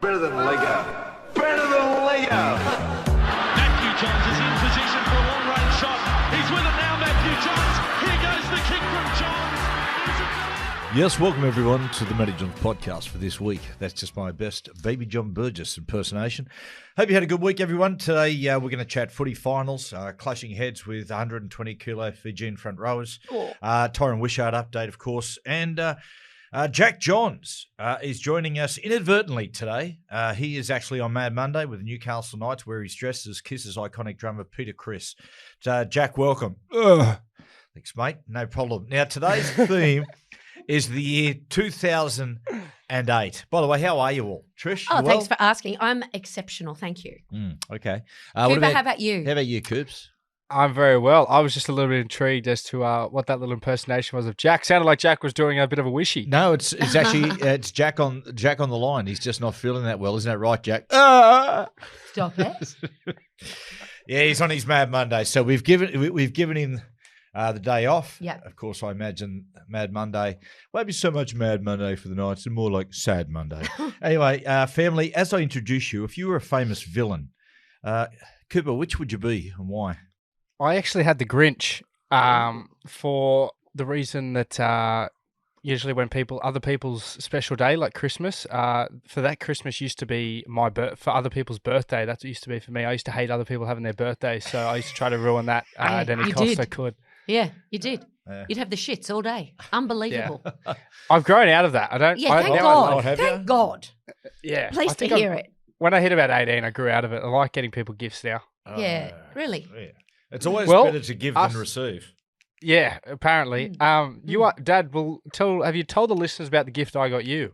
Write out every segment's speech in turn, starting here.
Better than Lego. Better than Lego. Matthew Johns is in position for a long-range shot. He's with it now, Matthew Johns. Here goes the kick from Johns. Yes, welcome everyone to the Matty Johns podcast for this week. That's just my best Baby John Burgess impersonation. Hope you had a good week, everyone. Today we're going to chat footy finals, clashing heads with 120-kilo Fijian front rowers. Tyron Wishart update, of course. And Jack Johns is joining us inadvertently today. He is actually on Mad Monday with the Newcastle Knights, where he's dressed as Kiss's iconic drummer, Peter Criss. Jack, welcome. Thanks, mate. No problem. Now, today's theme is the year 2008. By the way, how are you all? Trish? Oh, thanks for asking. I'm exceptional. Thank you. Okay. Cooper, how about you? How about you, Coops? I'm very well. I was just a little bit intrigued as to what that little impersonation was of Jack. Sounded like Jack was doing a bit of a wishy. No, it's actually it's Jack on the line. He's just not feeling that well, isn't that right, Jack? Stop it. Yeah, he's on his Mad Monday, so we've given him the day off. Yeah. Of course, I imagine Mad Monday won't be so much Mad Monday for the Knights, and more like Sad Monday. Anyway, family, as I introduce you, if you were a famous villain, Cooper, which would you be and why? I actually had the Grinch for the reason that usually when other people's special day, like Christmas, for that Christmas used to be for other people's birthday. That's what it used to be for me. I used to hate other people having their birthdays, so I used to try to ruin that at any cost I could. Yeah, you did. You'd have the shits all day. Unbelievable. Yeah. I've grown out of that. I don't. Yeah, thank God. Thank God. Yeah. Pleased to hear it. When I hit about 18, I grew out of it. I like getting people gifts now. Yeah, really. Yeah. It's always better to give than receive. Yeah, apparently. Dad, have you told the listeners about the gift I got you?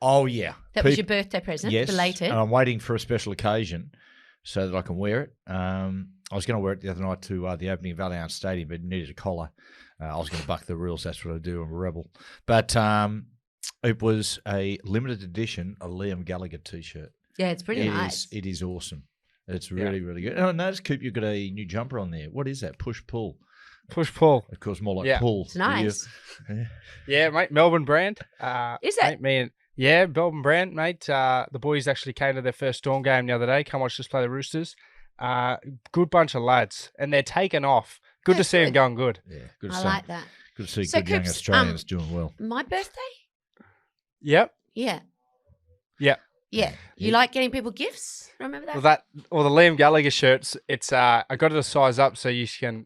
Oh, yeah. That was your birthday present, yes, belated. And I'm waiting for a special occasion so that I can wear it. I was going to wear it the other night to the opening of Allianz Stadium, but it needed a collar. I was going to buck the rules. That's what I do. I'm a rebel. But it was a limited edition, a Liam Gallagher T-shirt. Yeah, it's pretty nice. It is awesome. It's really, really good. Oh, notice, Coop, you've got a new jumper on there. What is that? Push-pull. Push-pull. Of course, more like pull. It's nice. Yeah, mate, Melbourne brand. Is it? Mate, Melbourne brand, mate. The boys actually came to their first Storm game the other day. Come watch us play the Roosters. Good bunch of lads. And they're taking off. Good to see them going good. Yeah, good to I see. like that. Good to see So, good young Coops, Australians doing well. My birthday? Yep. Yeah. Yep. Yeah. You like getting people gifts? Remember that? Well, the Liam Gallagher shirts, it's I got it a size up so Trish can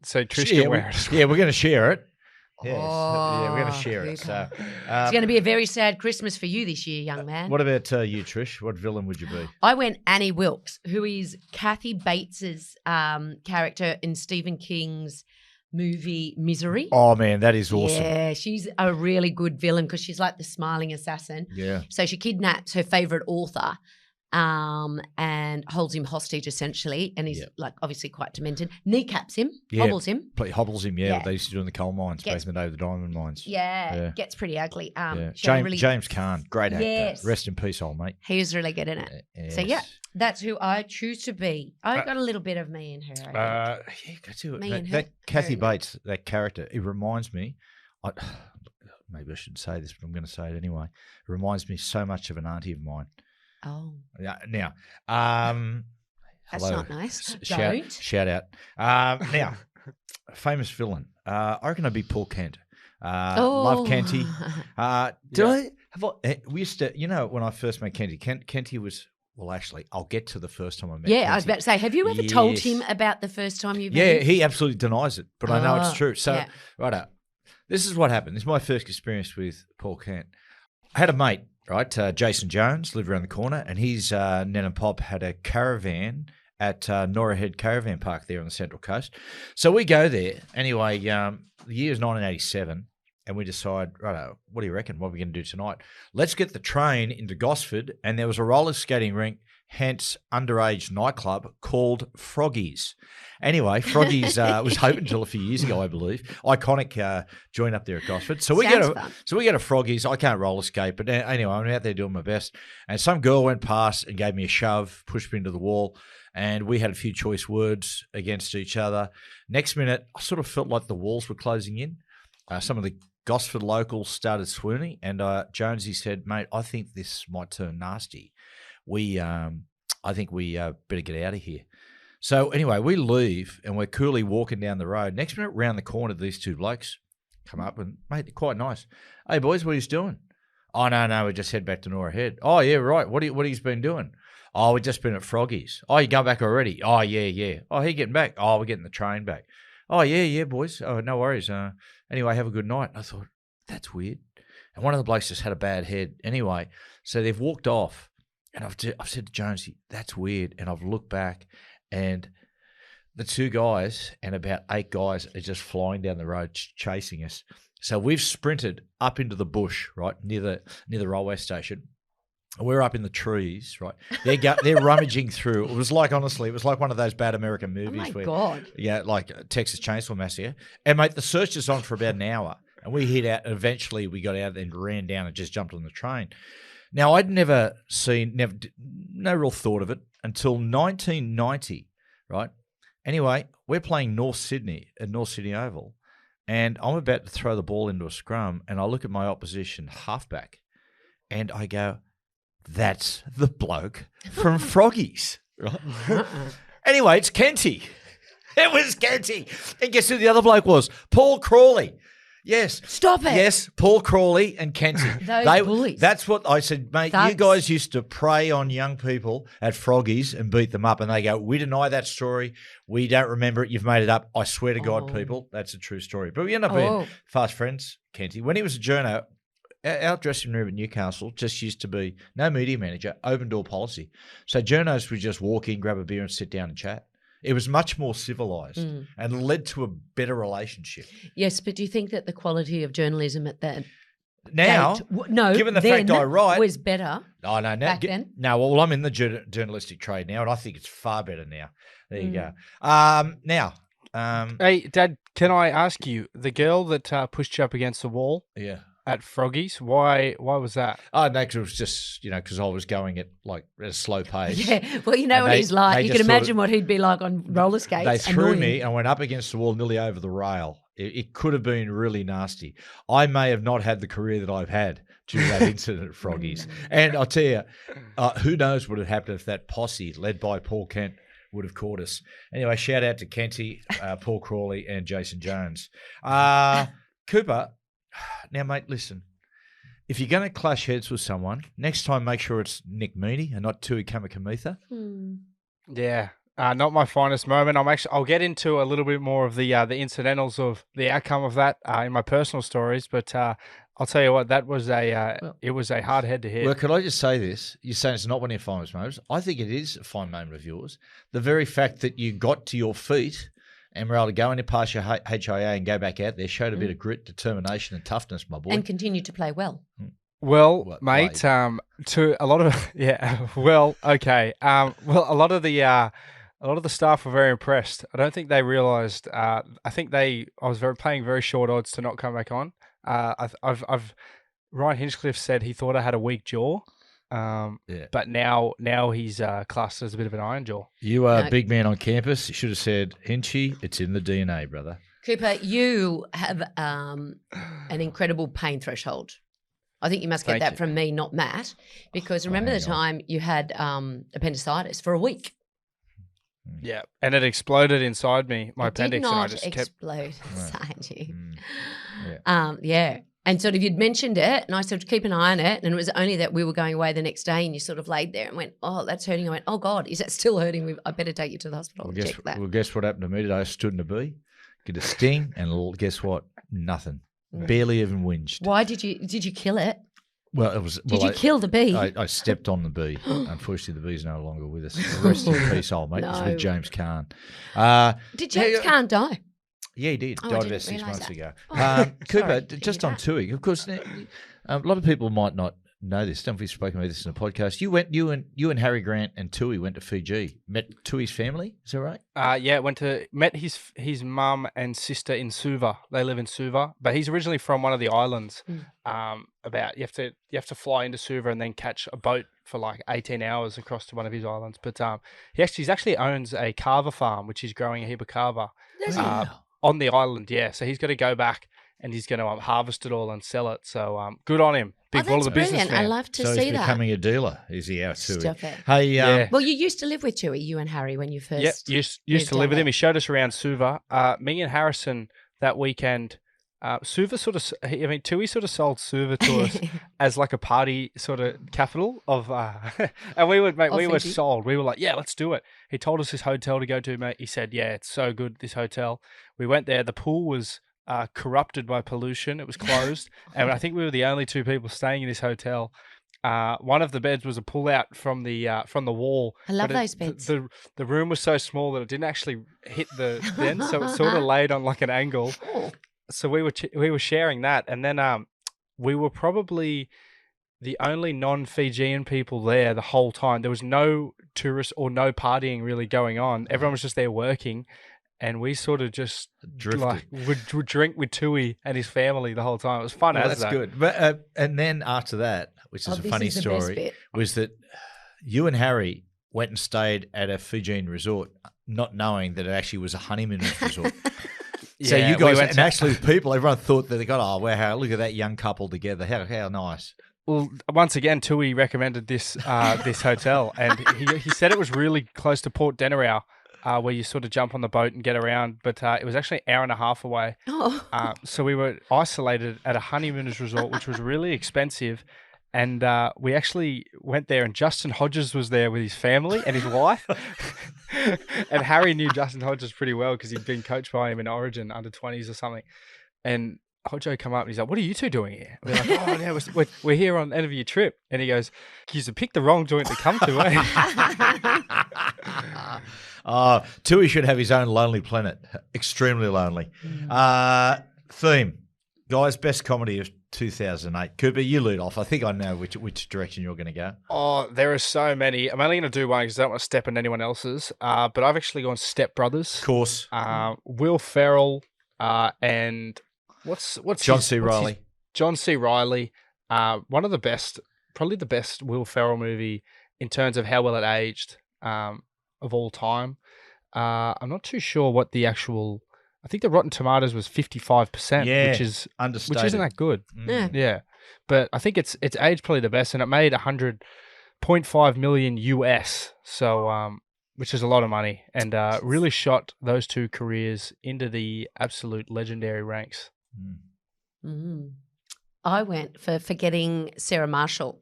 wear it. Yeah, we're going to share it. Yes. Oh, yeah, we're going to share it. So, it's going to be a very sad Christmas for you this year, young man. What about you, Trish? What villain would you be? I went Annie Wilkes, who is Kathy Bates's character in Stephen King's movie Misery. Oh, man, that is awesome. Yeah, she's a really good villain because she's like the smiling assassin. Yeah. So she kidnaps her favourite author and holds him hostage essentially, and he's like obviously quite demented. Kneecaps him, hobbles him. Hobbles him, yeah. They used to do in the coal mines back in the day, the diamond mines. Yeah, gets pretty ugly. James Caan, great actor. Yes. Rest in peace, old mate. He was really good in it. Yes. So yeah, that's who I choose to be. I got a little bit of me in her. Go to it. Me and That her. Kathy Bates, that character, it reminds me. Maybe I shouldn't say this, but I'm going to say it anyway. It reminds me so much of an auntie of mine. Oh. Yeah. Now, that's hello. not nice. Shout out. Now, famous villain. I reckon I'd be Paul Kent. Love Kenty. We used to, when I first met Kenty, Kenty was, well, actually, I'll get to the first time I met Kenty. I was about to say, have you ever told him about the first time you met him? Yeah, he absolutely denies it, but I know it's true. So, righto. This is what happened. This is my first experience with Paul Kent. I had a mate, right? Jason Jones lived around the corner, and his Nan and Pop had a caravan at Norah Head Caravan Park there on the Central Coast. So we go there. Anyway, the year is 1987, and we decide, righto, what do you reckon? What are we going to do tonight? Let's get the train into Gosford, and there was a roller skating rink, hence underage nightclub called Froggies. Anyway, Froggies was open until a few years ago, I believe. Iconic joint up there at Gosford. So we go to Froggies. I can't roller skate, but anyway, I'm out there doing my best. And some girl went past and gave me a shove, pushed me into the wall, and we had a few choice words against each other. Next minute, I sort of felt like the walls were closing in. Some of the Gosford locals started swooning, and Jonesy said, "Mate, I think this might turn nasty." I think we better get out of here. So anyway, we leave and we're coolly walking down the road. Next minute, round the corner, these two blokes come up and, mate, they're quite nice. Hey, boys, what are you doing? Oh, no, we just head back to Nora Head. Oh, yeah, right. What have you been doing? Oh, we've just been at Froggy's. Oh, you going back already? Oh, yeah. Oh, how you getting back? Oh, we're getting the train back. Oh, yeah, boys. Oh, no worries. Anyway, have a good night. I thought, that's weird. And one of the blokes just had a bad head. Anyway, so they've walked off. And I've said to Jonesy, that's weird. And I've looked back and the two guys and about 8 guys are just flying down the road chasing us. So we've sprinted up into the bush, right, near the railway station. We're up in the trees, right? They're rummaging through. It was like, honestly, it was like one of those bad American movies. Oh, my God. Yeah, like Texas Chainsaw Massacre. And, mate, the search is on for about an hour. And we hid out. Eventually, we got out and ran down and just jumped on the train. Now, I'd no real thought of it until 1990, right? Anyway, we're playing North Sydney at North Sydney Oval, and I'm about to throw the ball into a scrum, and I look at my opposition halfback, and I go, that's the bloke from Froggy's, right? Anyway, it's Kenty. It was Kenty. And guess who the other bloke was? Paul Crawley. Yes. Stop it. Yes, Paul Crawley and Kenty. Those bullies. That's what I said, mate. Thugs. You guys used to prey on young people at Froggy's and beat them up. And they go, we deny that story. We don't remember it. You've made it up. I swear to God, people, that's a true story. But we end up being fast friends, Kenty. When he was a journo, our dressing room at Newcastle just used to be no media manager, open door policy. So journos would just walk in, grab a beer and sit down and chat. It was much more civilised and led to a better relationship. Yes, but do you think that the quality of journalism at that now, given the fact I write, was better? Oh no, back then. No, well, I'm in the journalistic trade now, and I think it's far better now. There you go. Now, hey, Dad, can I ask you, the girl that pushed you up against the wall? Yeah. At Froggy's, why was that? Oh, no, because it was just, because I was going at a slow pace. Yeah, well, you know what he's like. You can imagine what he'd be like on roller skates. They threw me and went up against the wall, nearly over the rail. It could have been really nasty. I may have not had the career that I've had due to that incident at Froggy's. And I'll tell you, who knows what had happened if that posse, led by Paul Kent, would have caught us. Anyway, shout out to Kenty, Paul Crawley, and Jason Jones. Cooper. Now, mate, listen. If you're going to clash heads with someone, next time make sure it's Nick Meaney and not Tui Kamikamitha. Yeah, not my finest moment. I'll get into a little bit more of the incidentals of the outcome of that in my personal stories, but I'll tell you what, that was it was a hard head to hit. Well, could I just say this? You're saying it's not one of your finest moments. I think it is a fine moment of yours. The very fact that you got to your feet and we're able to go in and pass your HIA and go back out there showed a bit of grit, determination, and toughness, my boy. And continue to play well. Well, mate, to a lot of okay. Well, a lot of the staff were very impressed. I don't think they realised. I was paying very short odds to not come back on. Ryan Hinchcliffe said he thought I had a weak jaw. But now he's classed as a bit of an iron jaw. You are a big man on campus. You should have said, Hinchy, it's in the DNA, brother. Cooper, you have an incredible pain threshold. I think you must get that from me, not Matt, because remember the time you had appendicitis for a week. Yeah, and it exploded inside me, my appendix. Did not and I just explode inside you. Yeah. And sort of you'd mentioned it, and I sort of keep an eye on it, and it was only that we were going away the next day, and you sort of laid there and went, "Oh, that's hurting." I went, "Oh God, is that still hurting? I better take you to the hospital and check that." Well, guess what happened to me today? I stood in a bee, get a sting, and guess what? Nothing. Barely even whinged. Why did you kill it? Well, it was. Did you kill the bee? I stepped on the bee. Unfortunately, the bee's no longer with us. Rest in peace, old mate. It's with James Cahn. Did James Cahn die? Yeah, he did. Oh, Died about 6 months that. ago. Oh, Cooper, sorry. just on Tui, of course, a lot of people might not know this. Don't know if we've spoken about this in a podcast. You and Harry Grant and Tui went to Fiji. Met Tui's family. Is that right? Yeah, met his mum and sister in Suva. They live in Suva, but he's originally from one of the islands. You have to fly into Suva and then catch a boat for like 18 hours across to one of his islands. But he actually owns a kava farm, which is growing a heap of kava on the island. Yeah, so he's got to go back and he's going to harvest it all and sell it. So good on him. big ball of the brilliant. businessman. I love to So see he's that. becoming a dealer, is he, our Tui? Stop it. Hey, Yeah. Well, you used to live with Tui, you and Harry, when you first. Yep, used moved to live down with him. there. He showed us around Suva. Me and Harrison that weekend. Suva Tui sort of sold Suva to us as like a party sort of capital of, and we were Fiji. sold. We were like, yeah, let's do it. He told us his hotel to go to, mate. He said, yeah, it's so good, this hotel. We went there. The pool was corrupted by pollution. It was closed. And I think we were the only two people staying in this hotel. One of the beds was a pull out from the wall. I love but those beds. The room was so small that it didn't actually hit the end, so it sort of laid on like an angle. Oh. So we were sharing that, and then we were probably the only non-Fijian people there the whole time. There was no tourists or no partying really going on. Everyone was just there working, and we sort of just Drifted. would drink with Tui and his family the whole time. It was fun. That's good. But and then after that, which is a this funny is the best story, bit. was that you and Harry went and stayed at a Fijian resort, not knowing that it actually was a honeymooners resort. So Yeah, you we guys, went and to- actually people, everyone thought that they got, oh, wow, look at that young couple together. How nice. Well, once again, Tui recommended this this hotel, and he said it was really close to Port Denarau, where you sort of jump on the boat and get around, but it was actually an hour and a half away. Oh. So we were isolated at a honeymooners resort, which was really expensive. And we actually went there, and Justin Hodges was there with his family and his wife. And Harry knew Justin Hodges pretty well because he'd been coached by him in Origin under 20s or something. And Hodjo come up and he's like, "What are you two doing here?" We're like, "Oh, yeah, we're here on the end of your trip." And he goes, "You picked the wrong joint to come to, eh?" Tui should have his own Lonely Planet. Extremely lonely. Theme. Guys, best comedy of 2008. Cooper, you lead off. I think I know which direction you're going to go. Oh, there are so many. I'm only going to do one because I don't want to step on anyone else's. But I've actually gone Step Brothers. Of course. Will Ferrell and what's John C. Reilly. John C. Reilly. One of the best, probably the best Will Ferrell movie in terms of how well it aged of all time. I'm not too sure what the actual. I think the Rotten Tomatoes was 55%, Yeah, which is understated. which isn't that good. Yeah. Yeah, but I think it's aged probably the best, and it made 100.5 million US, so which is a lot of money, and really shot those two careers into the absolute legendary ranks. Mm. I went for Forgetting Sarah Marshall.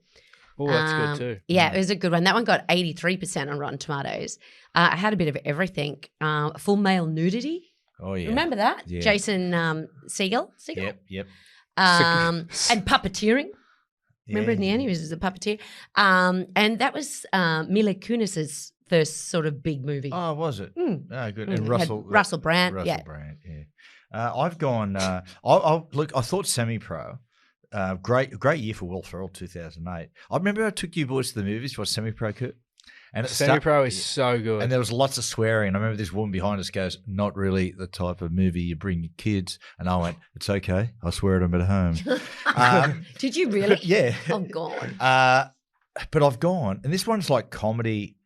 Oh, that's good too. Yeah, it was a good one. That one got 83% on Rotten Tomatoes. I had a bit of everything. Full male nudity. Oh, yeah. Remember that? Yeah. Jason Segel? Yep. And puppeteering. Remember in the end he was a puppeteer. And that was Mila Kunis's first sort of big movie. Oh, was it? Oh, good. And Had Russell Brand. Russell Brand, yeah. I've gone. Look, I thought semi-pro. Great year for Will Ferrell, 2008. I remember I took you boys to the movies for semi-pro, Kurt. And Semi-Pro is so good. And there was lots of swearing. I remember this woman behind us goes, "Not really the type of movie you bring your kids." And I went, "It's okay. I swear at them at home." Did you really? Yeah. Oh, God. But I've gone, and this one's like comedy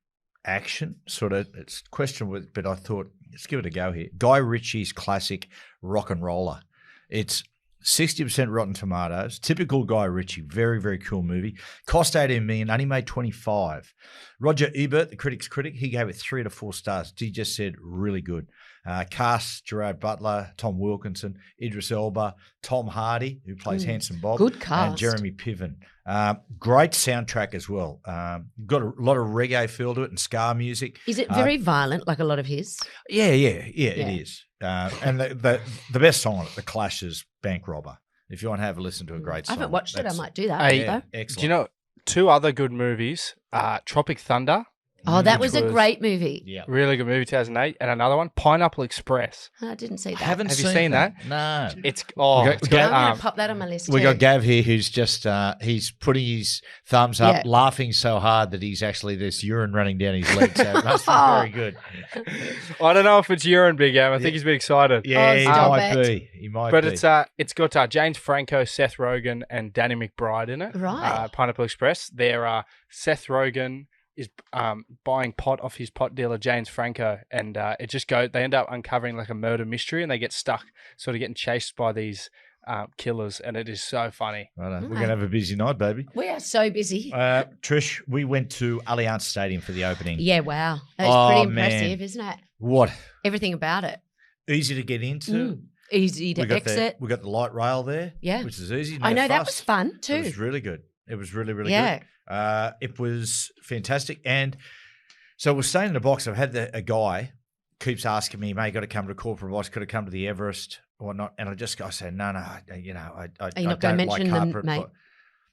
action, sort of. It's questionable, but I thought, let's give it a go here. Guy Ritchie's classic Rock and Roller. It's 60% Rotten Tomatoes. Typical Guy Ritchie. Very, very cool movie. Cost 18 million, only made 25. Roger Ebert, the critic's critic, he gave it 3 to 4 stars. He just said really good. Cast, Gerard Butler, Tom Wilkinson, Idris Elba, Tom Hardy, who plays Handsome Bob. Good cast. And Jeremy Piven. Great soundtrack as well. Got a lot of reggae feel to it and ska music. Is it very violent, like a lot of his? Yeah, it is. And the best song on it, The Clash's Bank Robber. If you want to have a listen to a great song. I haven't watched it. I might do that. Hey, though. Excellent. Do you know two other good movies? Tropic Thunder. Oh, that which was a great movie. Yeah. Really good movie, 2008. And another one, Pineapple Express. I didn't see that. Have you seen that? No. It's We got- it's we got, I'm going to pop that on my list We too. got Gav here who's just, he's putting his thumbs up, Yeah. laughing so hard that he's actually, there's urine running down his leg. So it must be very good. I don't know if it's urine, Big Am. I think he's a bit excited. Yeah, Oh, he stop might it. be. He might But be. it's got James Franco, Seth Rogen, and Danny McBride in it. Right. Pineapple Express. They're Seth Rogen is buying pot off his pot dealer James Franco, and it just goes. They end up uncovering like a murder mystery, and they get stuck, sort of getting chased by these killers, and it is so funny. Right, we're going to have a busy night, baby. We are so busy. Trish, we went to Allianz Stadium for the opening. Yeah, wow. That was pretty impressive, man. isn't it? What? Everything about it. Easy to get into. Easy to exit. We got the light rail there, Yeah. which is easy. No I know, that fuss. was fun too. It was really good. It was really, really Yeah. good. It was fantastic. And so we're staying in the box. I've had a guy keeps asking me, mate, got to come to the corporate box, could have come to the Everest or whatnot. And I say, no, I Are you not don't going to like mention them, corporate. mate?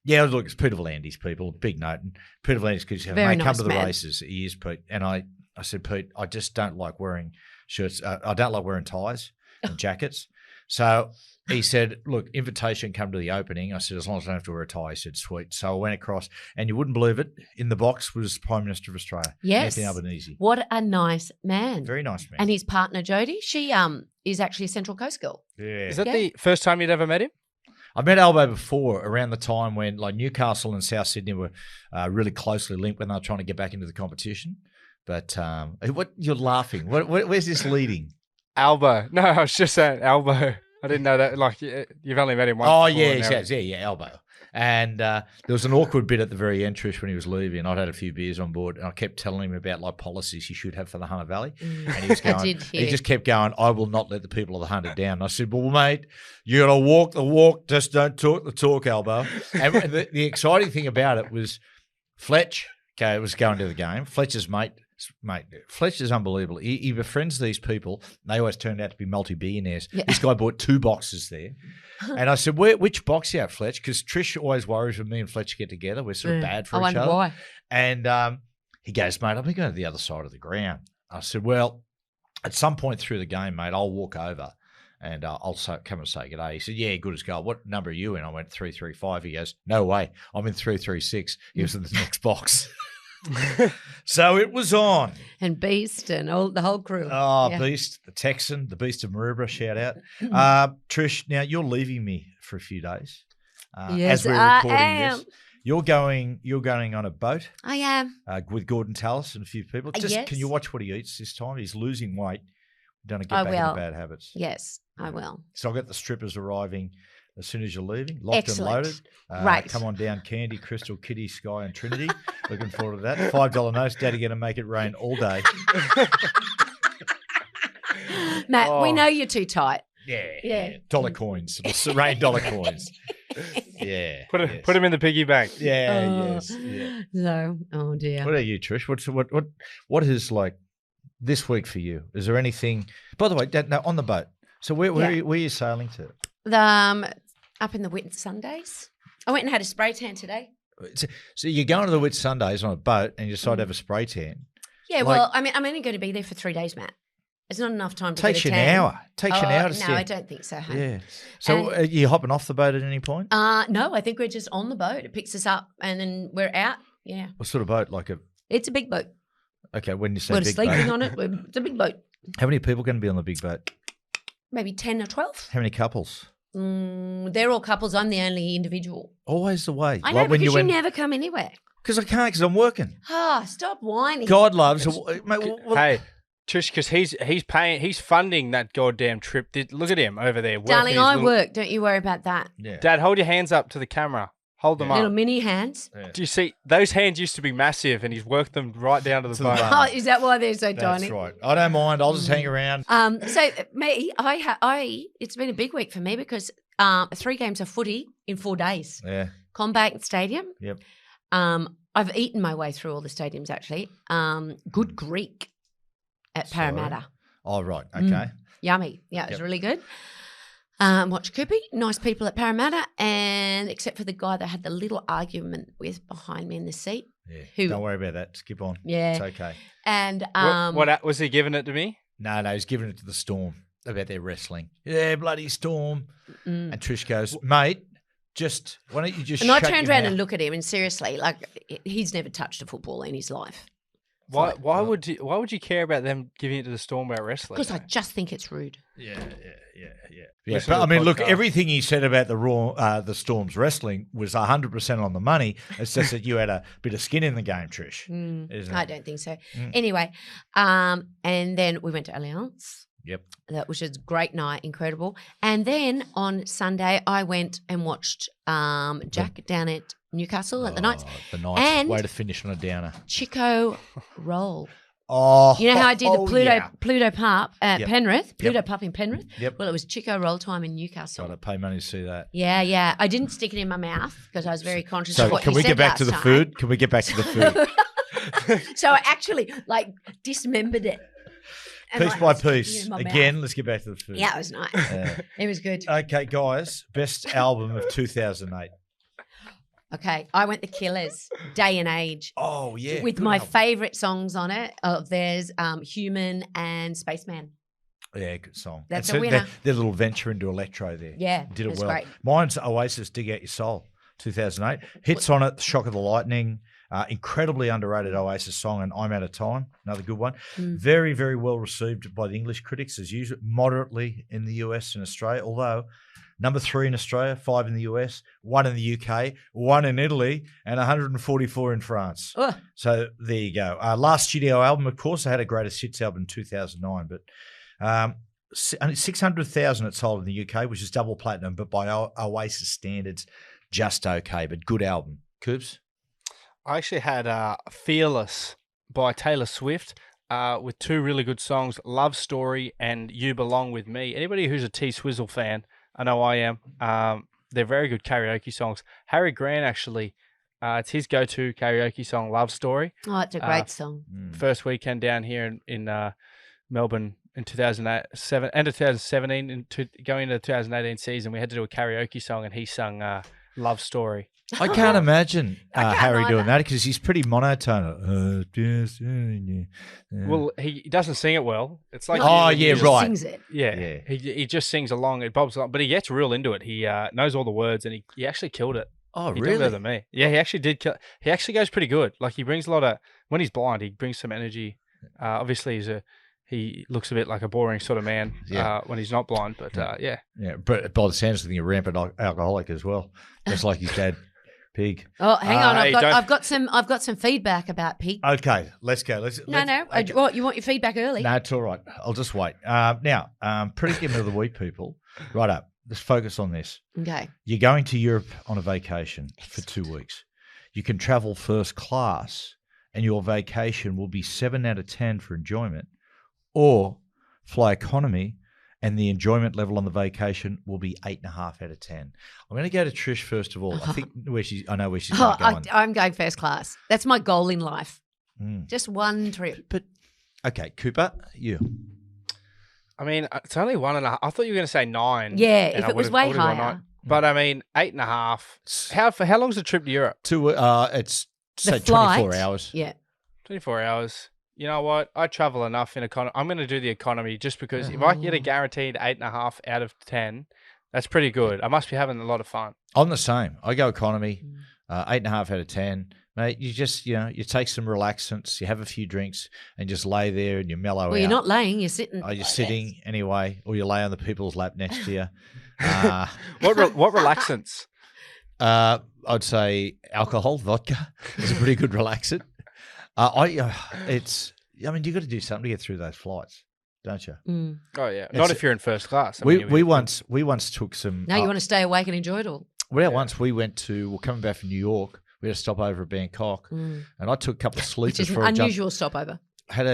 Yeah, look, it's Peter V'landys, people. Big note. And Peter V'landys could say, Very mate, come nice to the man. races. He is, Pete. And I said, Pete, I just don't like wearing shirts. I don't like wearing ties and jackets. So he said, look, invitation, come to the opening. I said, as long as I don't have to wear a tie. He said, sweet. So I went across, and you wouldn't believe it, in the box was Prime Minister of Australia, Yes. Anthony Albanese. What a nice man. Very nice man. And his partner, Jodie, she is actually a Central Coast girl. Yeah. Is that the first time you'd ever met him? I've met Albo before, around the time when like Newcastle and South Sydney were really closely linked when they were trying to get back into the competition. But what you're laughing? Where's this leading? Albo. No, I was just saying Albo. I didn't know that. Like, you've only met him once. Oh, before yeah, now. yeah, Albo. And there was an awkward bit at the very end, Trish, when he was leaving. I'd had a few beers on board, and I kept telling him about like policies he should have for the Hunter Valley. And he was going, he just kept going, I will not let the people of the Hunter down. And I said, well, mate, you got to walk the walk, just don't talk the talk, Albo. And the exciting thing about it was Fletch, okay, was going to the game. Fletcher's mate, Fletch is unbelievable. He befriends these people. They always turned out to be multi-billionaires. Yeah. This guy bought 2 boxes there. And I said, which box you at, Fletch? Because Trish always worries when me and Fletch get together. We're sort of bad for each other. I wonder why. And he goes, mate, I'll be going to the other side of the ground. I said, well, at some point through the game, mate, I'll walk over and I'll come and say good day. He said, yeah, good as gold. What number are you in? I went 335. He goes, no way. I'm in 336. He was in the next box. So it was on. And Beast and the whole crew. Oh, yeah. Beast, the Texan, the Beast of Maroubra, shout out. Trish, now you're leaving me for a few days. Yes, as we're recording this. You're going on a boat. I am. With Gordon Tallis and a few people. Just yes. Can you watch what he eats this time? He's losing weight. Don't get back into bad habits. Yes, I will. So I've got the strippers arriving as soon as you're leaving. Locked Excellent. and loaded. Right. Come on down, Candy, Crystal, Kitty, Sky and Trinity. Looking forward to that. $5 notes. Daddy going to make it rain all day. Matt, we know you're too tight. Yeah. Dollar coins. It'll rain dollar coins. Yeah. Put him in the piggy bank. Yeah, yes. Yeah. So, oh dear. What are you, Trish? What is like this week for you? Is there anything? By the way, now on the boat. So where are you sailing to? Up in the Whitsundays. I went and had a spray tan today. So you're going to the Whitsundays on a boat and you decide to have a spray tan. Yeah, well, I mean, I'm only going to be there for 3 days, Matt. It's not enough time to Takes get a you tan. an hour. Takes you an hour to No, stand. I don't think so, honey. Yeah. So are you hopping off the boat at any point? No, I think we're just on the boat. It picks us up and then we're out. Yeah. What sort of boat? It's a big boat. Okay, when you say We're big sleeping boat. on it. It's a big boat. How many people are going to be on the big boat? Maybe 10 or 12. How many couples? They're all couples. I'm the only individual. Always the way. I know, because you never come anywhere. Because I can't, because I'm working. Stop whining. God loves. Mate, Hey, Trish, because he's funding that goddamn trip. Look at him over there. Darling, I work. Don't you worry about that. Yeah. Dad, hold your hands up to the camera. Hold them Little up. mini hands. Yeah. Do you see? Those hands used to be massive, and he's worked them right down to the bone. Oh, is that why they're so tiny? That's right. I don't mind. I'll just hang around. So me, it's been a big week for me because 3 games of footy in 4 days. Yeah. Combank Stadium. Yep. I've eaten my way through all the stadiums actually. Good Greek at Parramatta. Oh, right. Okay. Yummy. Yeah, it was really good. Watch Cooper. Nice people at Parramatta, and except for the guy that I had the little argument with behind me in the seat. Yeah. Don't worry about that. Skip on. Yeah. It's okay. And what was he giving it to me? No, he's giving it to the Storm about their wrestling. Yeah, bloody Storm. And Trish goes, mate, why don't you just And I shut turned your around mouth? and looked at him, and seriously, like he's never touched a football in his life. Why would you care about them giving it to the Storm about wrestling? Because I just think it's rude. Yeah. Listen But, to I the mean, look, podcast. everything he said about the Storm's wrestling was 100% on the money. It's just that you had a bit of skin in the game, Trish. Isn't it? I don't think so. Anyway, and then we went to Allianz. Yep. Which was a great night, incredible. And then on Sunday, I went and watched Jack down at Newcastle at the Knights. The Knights. And Way to finish on a downer. Chico Roll. Oh, You know how I did the Pluto yeah. Pluto Pub at Yep. Penrith? Pluto Yep. Pub in Penrith? Yep. Well, it was Chico Roll time in Newcastle. Got to pay money to see that. Yeah. I didn't stick it in my mouth because I was very conscious So of what can you we said get back to last the time. food? Can we get back to the food? So I actually dismembered it. And, Piece like, by sticking it piece. in my Again, mouth. let's get back to the food. Yeah, it was nice. It was good. Okay, guys. Best album of 2008. Okay, I went The Killers, Day and Age. Oh, yeah. With good my album. favourite songs on it of theirs, Human and Spaceman. Yeah, good song. That's And a winner. Their little venture into electro there. Yeah, Did it it was well. great. Mine's Oasis, Dig Out Your Soul, 2008. Hits on it, Shock of the Lightning. Incredibly underrated Oasis song, and I'm Out of Time, another good one. Very, very well received by the English critics, as usual, moderately in the US and Australia, although number 3 in Australia, 5 in the US, 1 in the UK, 1 in Italy, and 144 in France. Ugh. So there you go. Last studio album, of course, I had a greatest hits album in 2009, but only 600,000 it sold in the UK, which is double platinum, but by Oasis standards, just okay, but good album. Coops? I actually had Fearless by Taylor Swift with 2 really good songs, Love Story and You Belong With Me. Anybody who's a T-Swizzle fan, I know I am, they're very good karaoke songs. Harry Grant, actually, it's his go-to karaoke song, Love Story. Oh, it's a great song. First weekend down here in Melbourne in 2007, end of 2017, going into the 2018 season, we had to do a karaoke song, and he sung Love Story. I can't imagine can't Harry doing either. that because he's pretty monotone. Well, he doesn't sing it well. It's like Oh, he yeah, just- right. Sings it. Yeah, Yeah. He just sings along. It bobs along, but he gets real into it. He knows all the words, and he actually killed it. Oh, He done better really? than me. Yeah, he actually did kill. He actually goes pretty good. Like, he brings a lot of, when he's blind, he brings some energy. Obviously, he looks a bit like a boring sort of man Yeah. when he's not blind. But yeah, Yeah, but by the sounds of things, a rampant alcoholic as well, just like his dad, Pig. Oh, hang on. Hey, I've got some feedback about Pig. Okay, let's go. No. Okay. What, you want your feedback early? No, it's all right. I'll just wait. Now, predicament of the week, people. Right up. Let's focus on this. Okay. You're going to Europe on a vacation for 2 weeks. You can travel first class, and your vacation will be 7 out of 10 for enjoyment, or fly economy, and the enjoyment level on the vacation will be 8.5 out of 10. I'm going to go to Trish first of all. I think I know where she's going. I'm going first class. That's my goal in life. Mm. Just one trip. But okay, Cooper, you. I mean, it's only 1.5. I thought you were going to say 9. Yeah, and if I it was would've- way I would've gone higher. 9. But I mean, 8.5. For how long's the trip to Europe? It's The say 24 flight, hours. Yeah. 24 hours. You know what? I travel enough in economy. I'm going to do the economy just because if I can get a guaranteed 8.5 out of 10, that's pretty good. I must be having a lot of fun. I'm the same. I go economy, 8.5 out of 10. Mate, you just, you take some relaxants, you have a few drinks, and just lay there and you mellow out. Well, you're not laying. You're sitting. Oh, you're like sitting anyway, or you lay on the people's lap next to you. What relaxants? I'd say alcohol, vodka is a pretty good relaxant. I mean, you got to do something to get through those flights, don't you? that. Mm. Oh yeah, not if you're in first class. I We mean, we once took some. No, you want to stay awake and enjoy it all. Well, once we went to. We're coming back from New York. We had to stop over at Bangkok, and I took a couple of Which sleepers is an for a jump. unusual stopover. Had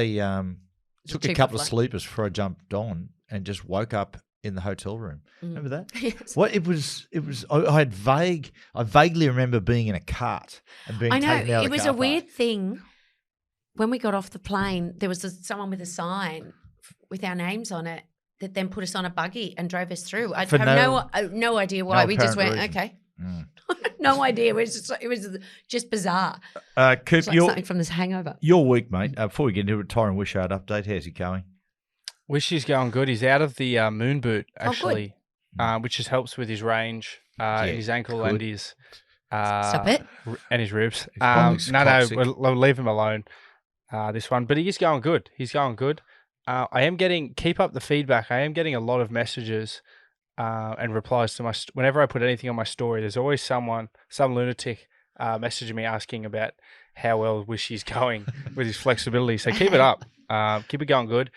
took a cheaper couple of flight. sleepers before I jumped on, and just woke up in the hotel room. Remember that? Yes. What it was. I vaguely remember being in a cart and being I taken know. out It of the was car a weird park. thing. When we got off the plane, there was someone with a sign with our names on it that then put us on a buggy and drove us through. I For have no idea why. no We just apparent went, reason. okay. Mm. No idea. It was just bizarre. Coop, It's like something from this hangover. your week, mate. Before we get into a Tyron Wishart update, how's he going? Wishy's going good. He's out of the moon boot Oh, good. actually, which just helps with his range, in his ankle good. and his Stop it. and his ribs. probably No, toxic. we'll leave him alone. This one, but he is going good. He's going good. I am keep up the feedback. I am getting a lot of messages and replies to whenever I put anything on my story. There's always some lunatic messaging me asking about how well Wishy's going with his flexibility. So keep it up. Keep it going good.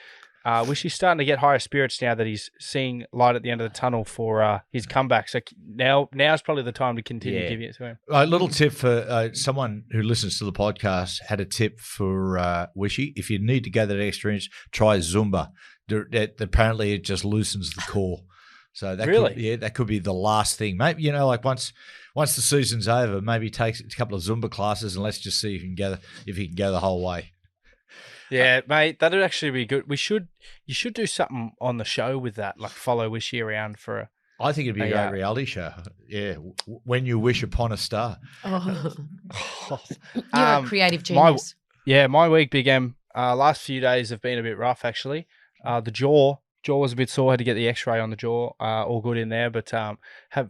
Wishy's starting to get higher spirits now that he's seeing light at the end of the tunnel for his comeback. So now's probably the time to continue giving it to him. A little tip for someone who listens to the podcast had a tip for Wishy. If you need to go that extra inch, try Zumba. Apparently, it just loosens the core. So that that could be the last thing. Maybe like once the season's over, maybe take a couple of Zumba classes and let's just see if you can go the whole way. Yeah, mate, that'd actually be good. You should do something on the show with that, like follow Wishy around for a. I think it'd be a great reality show. Yeah, when you wish upon a star. Oh. You're a creative genius. My week began. Last few days have been a bit rough, actually. The jaw was a bit sore. Had to get the X-ray on the jaw. All good in there, but I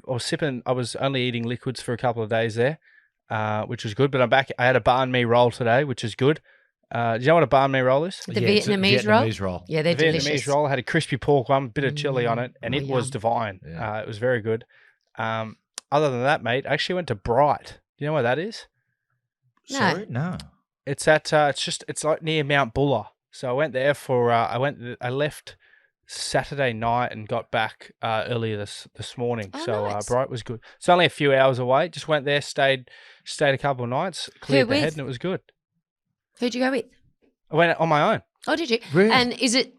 was only eating liquids for a couple of days there, which was good. But I'm back. I had a banh mi roll today, which is good. Do you know what a banh mi roll is? The Vietnamese roll? Yeah, they're delicious. Vietnamese roll. I had a crispy pork one, bit of chili on it, and it was divine. Yeah. It was very good. Other than that, mate, I actually went to Bright. Do you know where that is? No. Sorry? No. It's at it's like near Mount Buller. So I went there for I left Saturday night and got back earlier this morning. Oh, nice. Bright was good. It's only a few hours away. Just went there, stayed a couple of nights, cleared the head, and it was good. Who'd you go with? I went on my own. Oh, did you? Really? And is it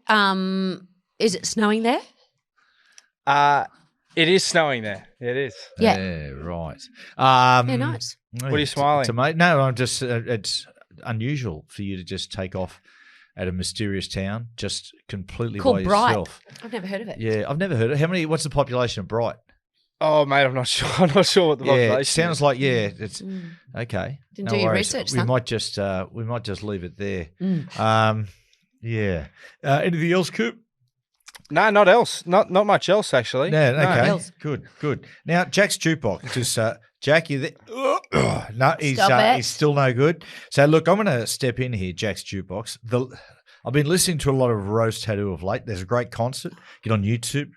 snowing there? It is snowing there. It is. Yeah. Right. Yeah, nice. What are you smiling? No, I'm just. It's unusual for you to just take off at a mysterious town, just completely Called by Bright. yourself. I've never heard of it. Yeah, I've never heard of it. What's the population of Bright? Oh, mate, I'm not sure. I'm not sure what the population it sounds is. like it's okay. Didn't do your research, We son. might just leave it there. Mm. Yeah. Anything else, Coop? No, not else. Not much else actually. No, okay. else. Good. Now, Jack's jukebox. Just Jack, you there? No, he's still no good. So look, I'm going to step in here. Jack's jukebox. I've been listening to a lot of Rose Tattoo of late. There's a great concert. Get on YouTube.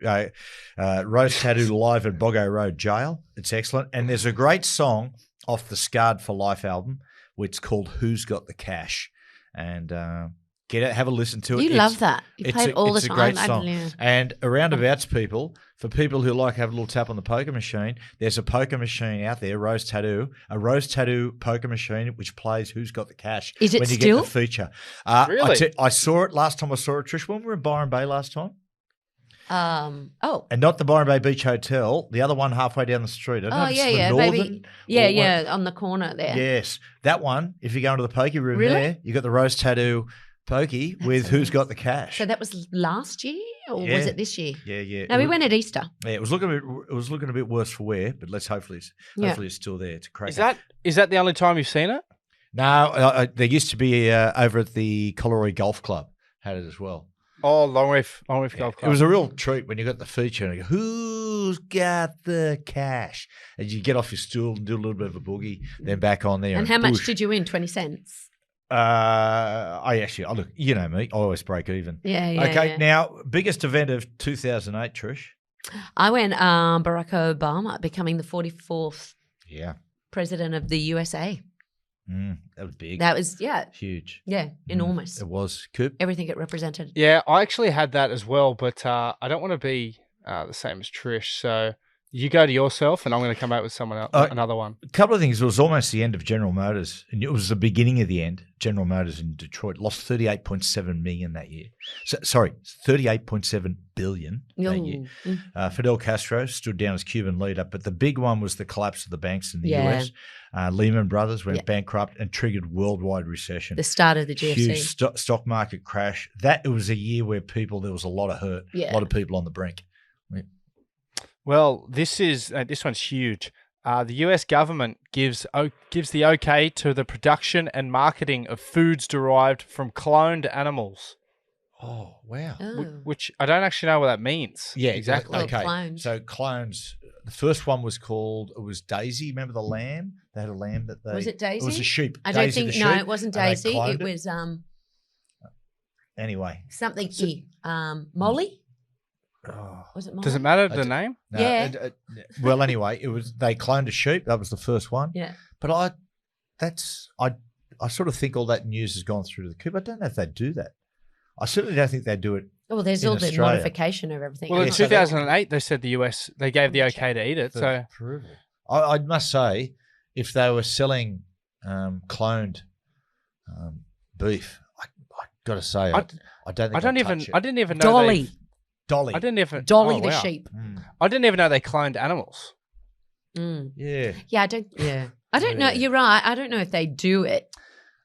Rose Tattoo live at Boggo Road Jail. It's excellent. And there's a great song off the Scarred for Life album, which is called "Who's Got the Cash," and get it, have a listen to it. You love that. You play it all the time. It's a great song. And roundabouts people, for people who like to have a little tap on the poker machine, there's a poker machine out there, a Rose Tattoo poker machine, which plays "Who's Got the Cash." Is it when you still? get the feature? Really? I saw it last time I saw it, Trish, when we were in Byron Bay last time. Oh. And not the Byron Bay Beach Hotel, the other one halfway down the street. I don't know if it's the Northern baby. Yeah, on the corner there. Yes. That one, if you go into the pokey room Really? there, you got the Rose Tattoo pokey with "Who's Got the Cash." So that was last year, or Yeah. was it this year? Yeah. No, we went at Easter. Yeah, it was looking a bit worse for wear, but hopefully it's still there. It's a cracker. Is that the only time you've seen it? No, there used to be over at the Collaroy Golf Club had it as well. Oh, Longreef Golf Club. It was a real treat when you got the feature and you go, "Who's got the cash?" And you get off your stool and do a little bit of a boogie, then back on there. And how much did you win? 20 cents. Look, you know me, I always break even. Yeah. Okay, yeah. now biggest event of 2008, Trish. I went Barack Obama becoming the 44th president of the USA. That was big. That was huge. Yeah, enormous. It was. Coop. Everything it represented. Yeah, I actually had that as well, but I don't want to be the same as Trish. So you go to yourself, and I'm going to come out with someone else, another one. A couple of things. It was almost the end of General Motors, and it was the beginning of the end. General Motors in Detroit lost $38.7 million that year. $38.7 billion that year. Fidel Castro stood down as Cuban leader, but the big one was the collapse of the banks in the US. Lehman Brothers went bankrupt and triggered worldwide recession. The start of the GFC. Huge stock market crash. It was a year where there was a lot of hurt, a lot of people on the brink. Yeah. Well, this one's huge. The US government gives the okay to the production and marketing of foods derived from cloned animals. Oh, wow. Which I don't actually know what that means. Yeah, exactly. Okay. Clones. So clones. The first one was called, it was Daisy. Remember the lamb? They had a lamb that they... Was it Daisy? It was a sheep. I don't Daisy think, the no, sheep, it wasn't and they Daisy. cloned It was Anyway. something Molly? Oh. Was it Molly? Does it matter the name? No, Yeah. Well, anyway, they cloned a sheep. That was the first one. Yeah. But I sort of think all that news has gone through to the Coop. I don't know if they do that. I certainly don't think they do it. Well, there's in all the Australia. modification of everything. Well, in Yeah, so 2008, they said the US, they gave the okay to eat it. So I must say, if they were selling cloned beef, I got to say, I don't think I didn't even know Dolly. Dolly. I didn't even Dolly oh, the wow. sheep. I didn't even know they cloned animals. Mm. Yeah. Yeah, I don't know. You're right. I don't know if they do it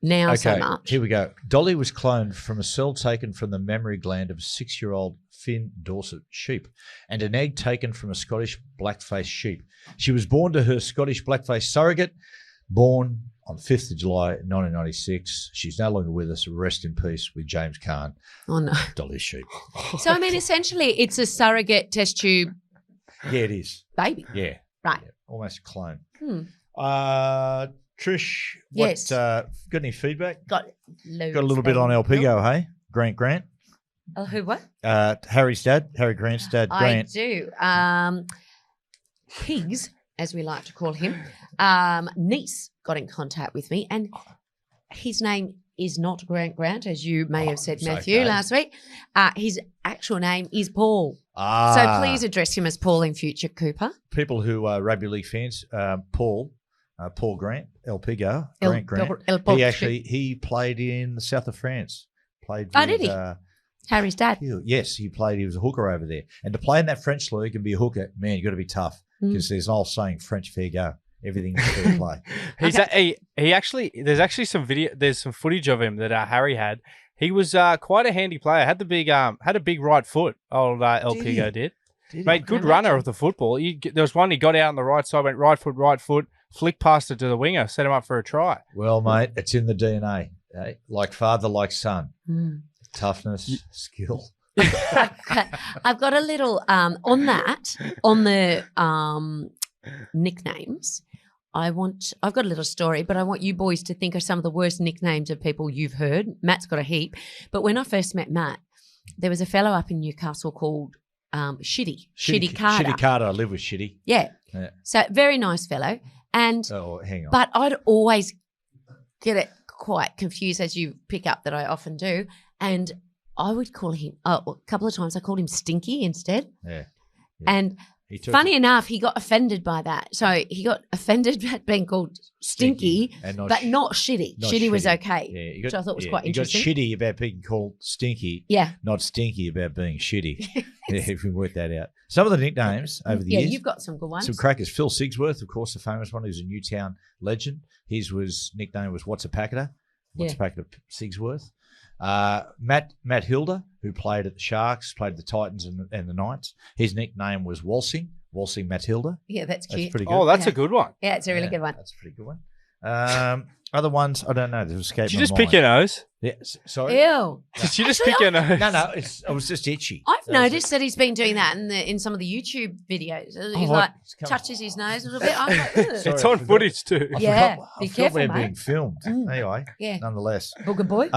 now so much. Here we go. Dolly was cloned from a cell taken from the mammary gland of a 6-year-old Finn Dorset sheep and an egg taken from a Scottish blackface sheep. She was born to her Scottish blackface surrogate, born on 5th of July 1996. She's no longer with us. Rest in peace with James Caan. Oh, no. Dolly's sheep. So, I mean, essentially, it's a surrogate test tube Yeah, it is. baby. Yeah. Right. Yeah, almost a clone. Hmm. Trish, Yes. got any feedback? Got loads. Got a little bit on El Pigo, hey? Grant. Oh, who, what? Harry's dad, Harry Grant's dad, Grant. I do. Pigs, as we like to call him, niece got in contact with me, and his name is not Grant, as you may have said, it's Matthew, okay. last week. His actual name is Paul. Ah. So please address him as Paul in future, Cooper. People who are rugby league fans, Paul Grant, El Pigo, Grant. He played in the south of France. Played with, did he? Harry's dad. Yes, he was a hooker over there. And to play in that French league and be a hooker, man, you got to be tough because there's an old saying, French fair go. Everything's fair play. He actually, there's actually some video, there's some footage of him that Harry had. He was quite a handy player. Had a big right foot. Old El Pigo did. Mate, good runner of the football. There was one he got out on the right side, went right foot, flick past it to the winger, set him up for a try. Well, mate, it's in the DNA. Eh? Like father, like son. Toughness, skill. I've got a little on the nicknames. I've got a little story, but I want you boys to think of some of the worst nicknames of people you've heard. Matt's got a heap. But when I first met Matt, there was a fellow up in Newcastle called Shitty Carter. Shitty Carter. I live with Shitty. Yeah. So very nice fellow. And hang on. but I'd always get it quite confused, as you pick up that I often do. And I would call him, a couple of times I called him Stinky instead. Yeah. And funny enough, he got offended by that. So he got offended at being called Stinky, and but not Shitty. Shitty was okay, Yeah, which I thought was quite interesting. You got shitty about being called Stinky, not stinky about being shitty. If we work that out. Some of the nicknames over the years. Yeah, you've got some good ones. Some crackers. Phil Sigsworth, of course, the famous one, who's a Newtown legend. His nickname was What's a Packeter? What's a Packeter Sigsworth? Matt Hilder, who played at the Sharks, played at the Titans and the Knights. His nickname was Walsing Matt Hilder. Yeah, that's cute. That's pretty good. Oh, that's a good one. Yeah, it's a really good one. That's a pretty good one. Other ones, I don't know. They've escaped Did you my just mind. pick your nose? Yeah, sorry. Ew. Did you just pick your nose? No, I was just itchy. I've noticed that he's been doing that in some of the YouTube videos. He's touches his nose a little bit. I'm like, ugh. It's on footage too. Yeah, I be forgot careful, we're mate. being filmed. Anyway, Yeah. nonetheless. Booger boy.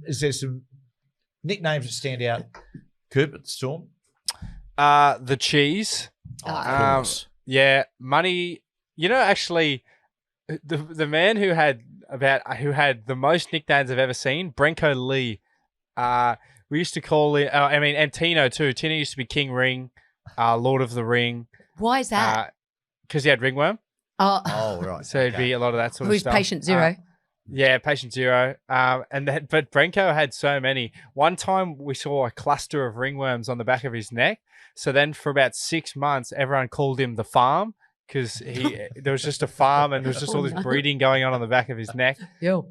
Is there some nicknames that stand out? Cooper, Storm? The cheese. Of course. Yeah, money. You know, actually, the man who had the most nicknames I've ever seen, Brenko Lee. We used to call it. And Tino too. Tino used to be King Ring, Lord of the Ring. Why is that? Because he had ringworm. Oh, right. So it'd be a lot of that sort of Who's stuff. patient zero? Yeah, patient zero. But Brenko had so many. One time we saw a cluster of ringworms on the back of his neck. So then for about 6 months, everyone called him the farm because there was just a farm and there was just all this breeding going on the back of his neck. Yo.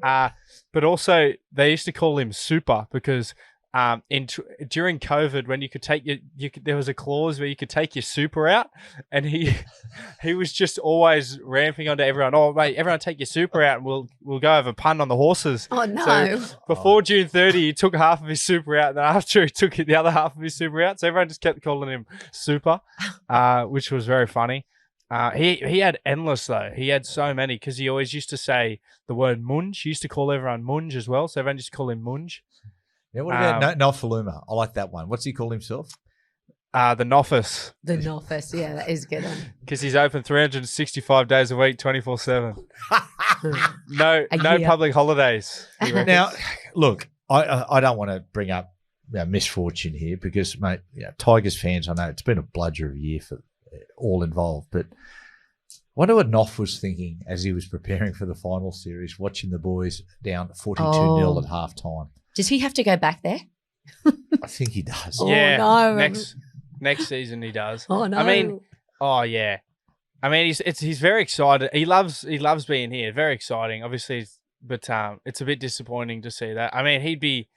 But also they used to call him Super because during COVID, when you could take there was a clause where you could take your super out, and he was just always ramping onto everyone. Oh, mate, everyone take your super out, and we'll go have a pun on the horses. Oh no! So before June 30, he took half of his super out, and then after he took the other half of his super out, so everyone just kept calling him Super, which was very funny. He had endless though. He had so many because he always used to say the word munge. He used to call everyone munge as well, so everyone just call him munge. Yeah, what about Nofaluma? I like that one. What's he called himself? The Noffice. The Noffice, yeah, that is a good one. Because he's open 365 days a week, 24/7. No public holidays. Now, look, I don't want to bring up misfortune here because, mate, Tigers fans, I know it's been a bludger of a year for all involved, but I wonder what Knopf was thinking as he was preparing for the final series, watching the boys down 42-0 at halftime. Does he have to go back there? I think he does. Oh, Yeah, no. next season he does. Oh no! I mean, oh yeah. I mean, he's very excited. He loves being here. Very exciting, obviously, but it's a bit disappointing to see that. I mean, he'd be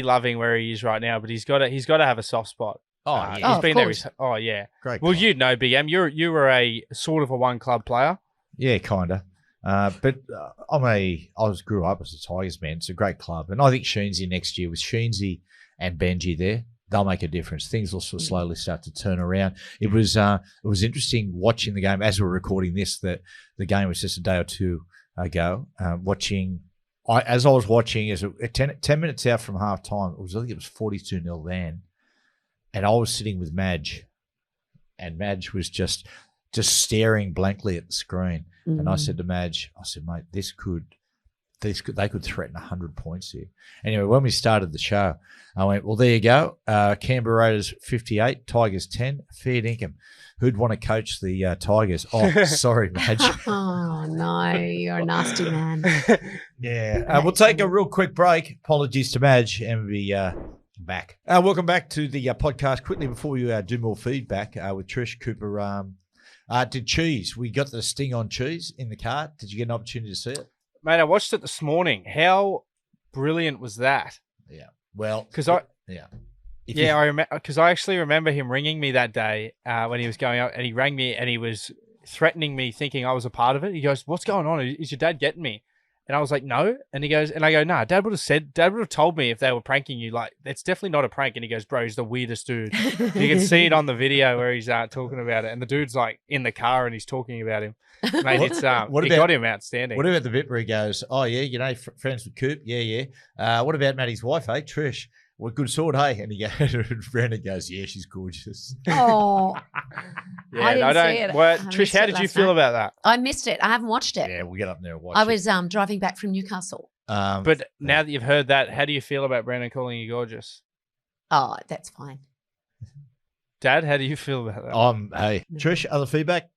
loving where he is right now, but he's got to have a soft spot. Oh, yeah. He's of been there. course. Oh yeah. Great. Well, club. you'd know, BM. You were a sort of a one club player. Yeah, kinda. But I grew up as a Tigers man. It's a great club, and I think Sheensy next year with Sheensy and Benji there, they'll make a difference. Things will sort of slowly start to turn around. It was interesting watching the game as we're recording this. That the game was just a day or two ago. As I was watching, as 10 minutes out from half time, I think it was 42-0 then, and I was sitting with Madge, and Madge was just staring blankly at the screen. And I said to Madge, mate, they could threaten 100 points here. Anyway, when we started the show, I went, well, there you go. Canberra Raiders 58, Tigers 10, fair dinkum. Who'd want to coach the Tigers? Oh, sorry, Madge. Oh no, you're a nasty man. Yeah. We'll take a real quick break. Apologies to Madge, and we'll be back. Welcome back to the podcast. Quickly before we do more feedback with Trish, Cooper, did Cheese. We got the sting on Cheese in the car. Did you get an opportunity to see it? Mate, I watched it this morning. How brilliant was that? Yeah. Well, Because I actually remember him ringing me that day when he was going out, and he rang me and he was threatening me, thinking I was a part of it. He goes, "What's going on? Is your dad getting me?" And I was like, "No." And he goes, and I go, "Nah, Dad would have told me if they were pranking you. Like, it's definitely not a prank." And he goes, "Bro, he's the weirdest dude." You can see it on the video where he's talking about it, and the dude's like in the car and he's talking about him. Mate, it's got him outstanding. What about the bit where he goes, "Oh yeah, friends with Coop, yeah. What about Matty's wife, hey, Trish? What good sort, hey?" And he goes, Brandon goes, "Yeah, she's gorgeous." Oh, Yeah, I didn't see it. Well, I Trish, missed how it did you last feel night. about that? I missed it. I haven't watched it. Yeah, we'll get up there and watch I it. was driving back from Newcastle. But now that you've heard that, how do you feel about Brandon calling you gorgeous? Oh, that's fine. Dad, how do you feel about that? Hey, Trish, other feedback?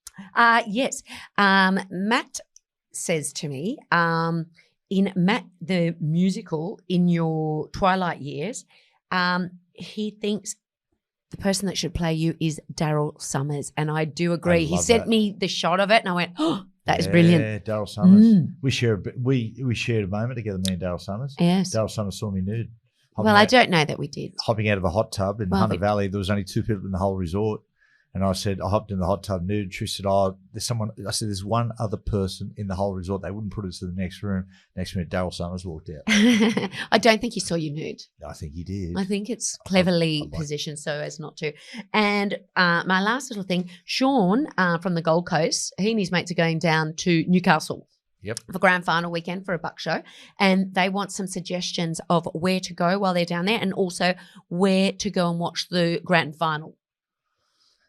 Yes. Matt says to me, in Matt the musical, in your twilight years, he thinks the person that should play you is Daryl Summers, and I do agree. He sent me the shot of it, and I went, "Oh, that is brilliant." Yeah, Daryl Summers. We shared a moment together, me and Daryl Summers. Yes. Daryl Summers saw me nude. Well, I don't know that we did. Hopping out of a hot tub in Well, Hunter Valley. There was only 2 people in the whole resort. And I said, I hopped in the hot tub nude. Trish said, "Oh, there's someone." I said, "There's one other person in the whole resort. They wouldn't put us to the next room." Next minute, Daryl Summers walked out. I don't think he saw you nude. I think he did. I think it's cleverly like- positioned so as not to. And my last little thing, Sean from the Gold Coast, he and his mates are going down to Newcastle. Yep. For grand final weekend for a buck show. And they want some suggestions of where to go while they're down there, and also where to go and watch the grand final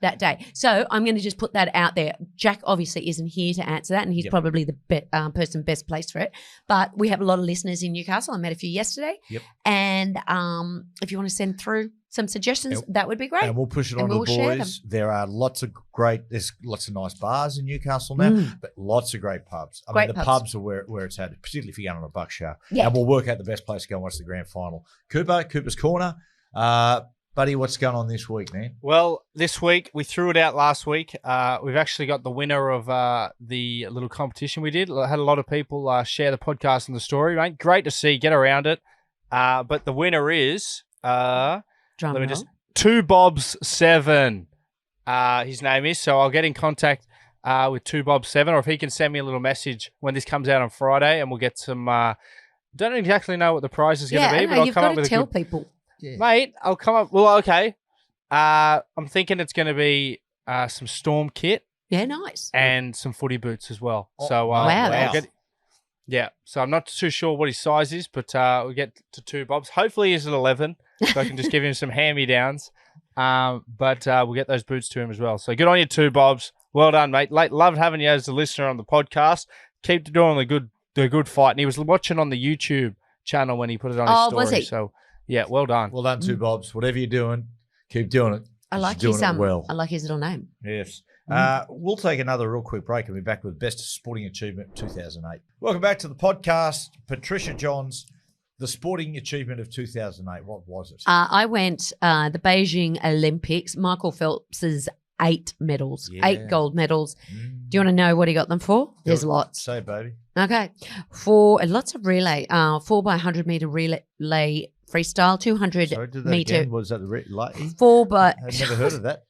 that day. So I'm going to just put that out there. Jack obviously isn't here to answer that, and he's probably the person best placed for it. But we have a lot of listeners in Newcastle. I met a few yesterday. Yep. And if you want to send through some suggestions, that would be great. And we'll push it on And to we'll the share boys. There are there's lots of nice bars in Newcastle now, but lots of great pubs. I mean, the pubs are where it's at, particularly if you're going on a buck show. Yeah. And we'll work out the best place to go and watch the grand final. Cooper's Corner. Buddy, what's going on this week, man? Well, this week, we threw it out last week. We've actually got the winner of the little competition we did. I had a lot of people share the podcast and the story, mate. Great to see. Get around it. But the winner is... Drum roll. 2Bobs7. His name is. So I'll get in contact with 2Bob7, or if he can send me a little message when this comes out on Friday, and we'll get some... don't exactly know what the prize is going to be, but I'll come up with a tell good... people. Yeah. Mate, I'll come up... Well, okay. I'm thinking it's going to be some Storm kit Yeah, nice. and some footy boots as well. Oh, So wow, I'll that's- yeah. So I'm not too sure what his size is, but we'll get to 2Bobs. Hopefully he's at 11, so I can just give him some hand-me-downs. But we'll get those boots to him as well. So good on you, 2Bobs. Well done, mate. Loved having you as a listener on the podcast. Keep doing the good fight. And he was watching on the YouTube channel when he put it on his story. Was he? So yeah, well done. Well done, Two Bobs. Whatever you're doing, keep doing it. I like You're his doing it well. I like his little name. Yes. We'll take another real quick break and be back with Best Sporting Achievement 2008. Welcome back to the podcast. Patricia Johns, the Sporting Achievement of 2008. What was it? I went the Beijing Olympics. Michael Phelps's 8 medals, 8 gold medals. Do you want to know what he got them for? There's lots. Say, baby. Okay. For lots of relay, 4 by 100 meter relay freestyle, 200 Sorry, did that meter. again? Was that the relay? 4 by I've never heard of that.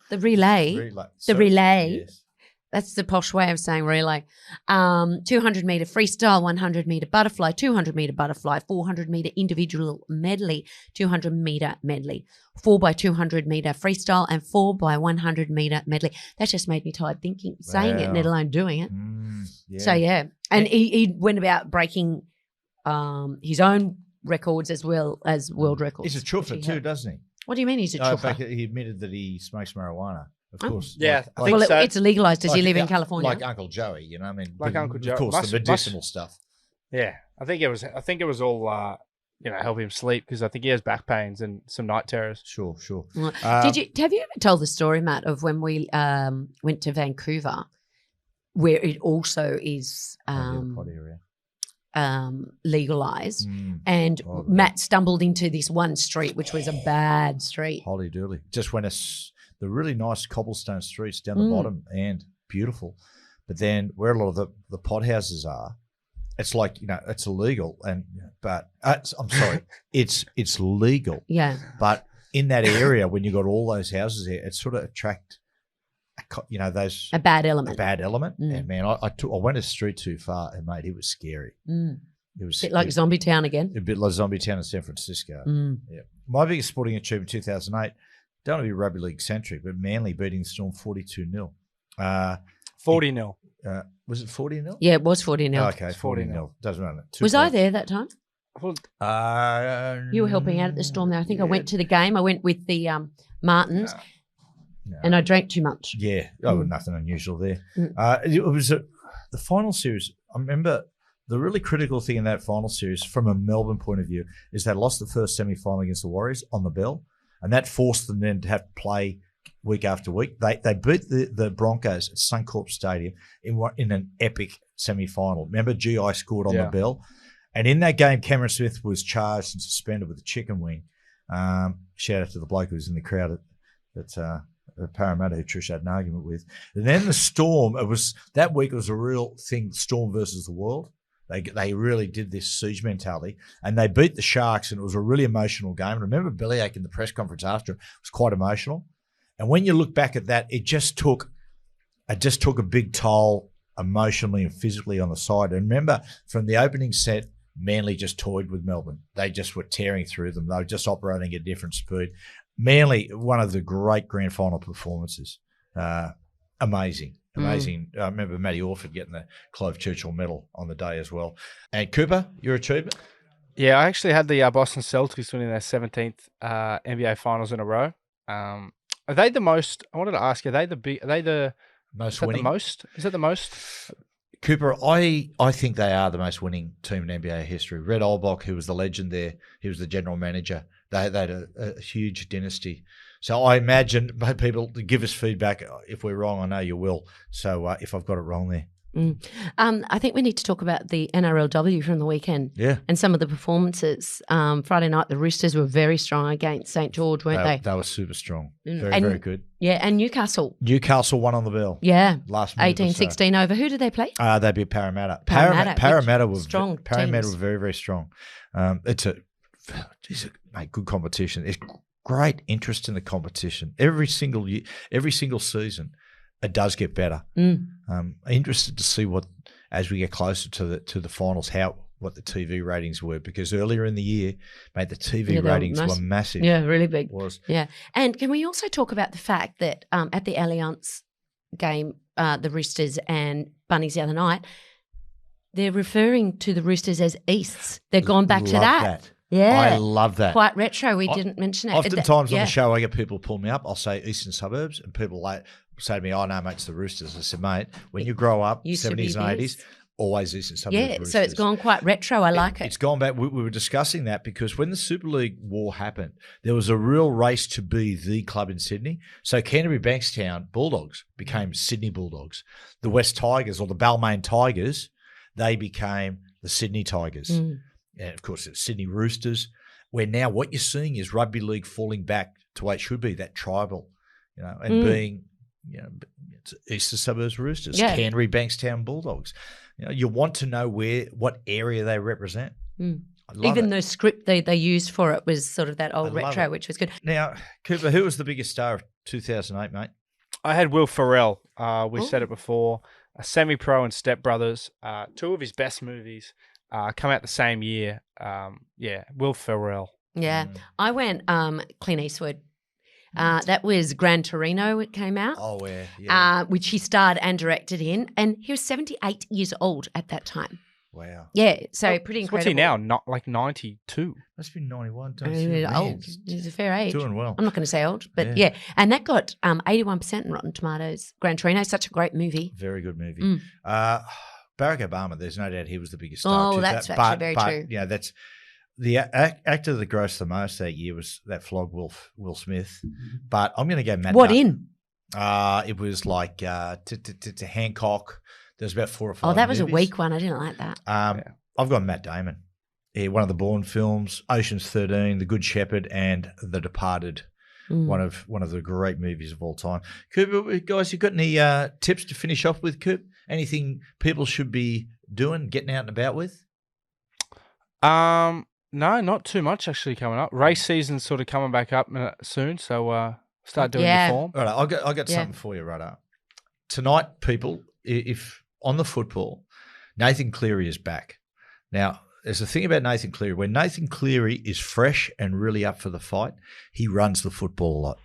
the relay. Relay. The relay. Yes. That's the posh way of saying relay. 200 meter freestyle, 100 meter butterfly, 200 meter butterfly, 400 meter individual medley, 200 meter medley, 4 by 200 meter freestyle, and 4 by 100 meter medley. That just made me tired saying it, let alone doing it. Yeah. So yeah, and he went about breaking his own records as well as world records. He's a chuffer too, doesn't he? What do you mean he's a In chuffer? fact, he admitted that he smokes marijuana. Of course. Yeah, I think Well, so. it's legalized. Does he live in yeah, California? Like Uncle Joey, you know what I mean? Like Uncle Joey. Of course, Must- the medicinal stuff. Yeah, I think it was all help him sleep because I think he has back pains and some night terrors. Sure. Have you ever told the story, Matt, of when we went to Vancouver, where it also is pot area. legalized, and Matt stumbled into this one street, which was a bad street. Holy dooly. Just went the really nice cobblestone streets down the bottom and beautiful. But then where a lot of the pot houses are, it's like, it's illegal. But I'm sorry, it's legal. Yeah. But in that area, when you got all those houses there, it sort of attract, those A bad element. a bad element. And man, I went a street too far, and mate, it was scary. It was A bit like Zombie Town again. a bit like Zombie Town in San Francisco. Yeah. My biggest sporting achievement 2008. Don't want to be rugby league centric, but Manly beating Storm 42-0. 40-0. Was it 40-0? Yeah, it was 40 now. Okay, 40-0. Doesn't matter. Was I there that time? there? You were helping out at the Storm there. I think I went to the game. I went with the Martins, and I drank too much. Yeah. Oh, nothing unusual there. It was the final series. I remember the really critical thing in that final series, from a Melbourne point of view, is they lost the first semi-final against the Warriors on the bell, and that forced them then to have to play week after week. They beat the Broncos at Suncorp Stadium in an epic semi-final. Remember, GI scored on the bell. And in that game, Cameron Smith was charged and suspended with a chicken wing. Shout out to the bloke who was in the crowd at Parramatta, who Trish had an argument with. And then the Storm, that week it was a real thing, Storm versus the world. They really did this siege mentality, and they beat the Sharks, and it was a really emotional game. And I remember Bellyache in the press conference after, it was quite emotional. And when you look back at that, it just took a big toll emotionally and physically on the side. And remember, from the opening set, Manly just toyed with Melbourne. They just were tearing through them. They were just operating at different speed. Manly, one of the great grand final performances. Amazing. I remember Matty Orford getting the Clive Churchill medal on the day as well. And Cooper, your achievement? Yeah, I actually had the Boston Celtics winning their 17th NBA Finals in a row. Are they the most? I wanted to ask you. Are they the most winning? Is that the most? Cooper, I think they are the most winning team in NBA history. Red Olbach, who was the legend there, he was the general manager. They had a huge dynasty. So I imagine people give us feedback if we're wrong. I know you will. So if I've got it wrong there. I think we need to talk about the NRLW from the weekend. Yeah. And some of the performances. Friday night, the Roosters were very strong against St. George, weren't they? They were super strong. Very good. Yeah, and Newcastle. Newcastle won on the bell. Yeah. Last minute 18-16 over. Who did they play? They beat Parramatta. Parramatta were strong. Parramatta teams. were very, very strong. It's a good competition. It's great interest in the competition. Every single year, every single season, it does get better. I'm interested to see what, as we get closer to the finals, what the TV ratings were, because earlier in the year, mate, the TV ratings were massive. Yeah, really big. Was. Yeah. And can we also talk about the fact that at the Allianz game, the Roosters and Bunnies the other night, they're referring to the Roosters as Easts. They've gone back to that. Yeah. I love that. Quite retro. We didn't mention it. Oftentimes on the show, I get people pull me up. I'll say Eastern Suburbs, and people say to me, "Oh no, mate, it's the Roosters." I said, "Mate, when you grow up, 70s and 80s, always is in some of those Yeah, roosters. so it's gone quite retro. I like it. It's gone back. We were discussing that because when the Super League war happened, there was a real race to be the club in Sydney. So Canterbury Bankstown Bulldogs became Sydney Bulldogs. The West Tigers or the Balmain Tigers, they became the Sydney Tigers. And of course, it's Sydney Roosters, where now what you're seeing is rugby league falling back to what it should be, that tribal, and being, it's Eastern Suburbs Roosters, Canterbury Bankstown Bulldogs. You want to know what area they represent. Even the script they used for it was sort of that old retro, which was good. Now, Cooper, who was the biggest star of 2008, mate? I had Will Ferrell. We said it before. Semi-Pro and Step Brothers. Two of his best movies come out the same year. Will Ferrell. Yeah. I went Clint Eastwood. That was Gran Torino. It came out. Oh, yeah. Which he starred and directed in, and he was 78 years old at that time. Wow. Yeah, so pretty incredible. What's he now? Not like 92. Must be 91. Old. He's a fair age. Doing well. I'm not going to say old, but yeah. And that got 81% in Rotten Tomatoes. Gran Torino, such a great movie. Very good movie. Barack Obama, there's no doubt he was the biggest star. Oh, that's actually very true. Yeah, that's the actor that grossed the most that year was that flog Will Smith. But I'm going to go Matt. What in? It was like to Hancock. There's about 4 or 5. Oh, that was movies. a weak one. I didn't like that. I've got Matt Damon. Yeah, one of the Bourne films, Ocean's 13, The Good Shepherd, and The Departed. One of the great movies of all time. Cooper, guys, you got any tips to finish off with, Coop? Anything people should be doing, getting out and about with? No, not too much actually coming up. Race season's sort of coming back up soon, so start doing your form. All right, I got something for you right up. Tonight, people, if on the football, Nathan Cleary is back. Now, there's a thing about Nathan Cleary. When Nathan Cleary is fresh and really up for the fight, he runs the football a lot.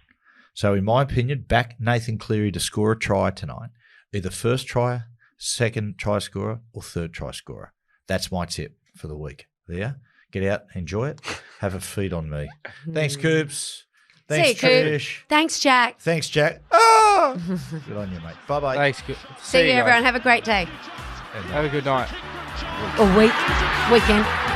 So, in my opinion, back Nathan Cleary to score a try tonight, either first try, second try scorer, or third try scorer. That's my tip for the week. There. Get out, enjoy it, have a feed on me. Thanks, Coops. Thanks, See you, Trish. Coop. Thanks, Jack. Thanks, Jack. Oh! Good on you, mate. Bye-bye. Thanks. See you, guys. everyone. Have a great day. Have a good night. Or weekend.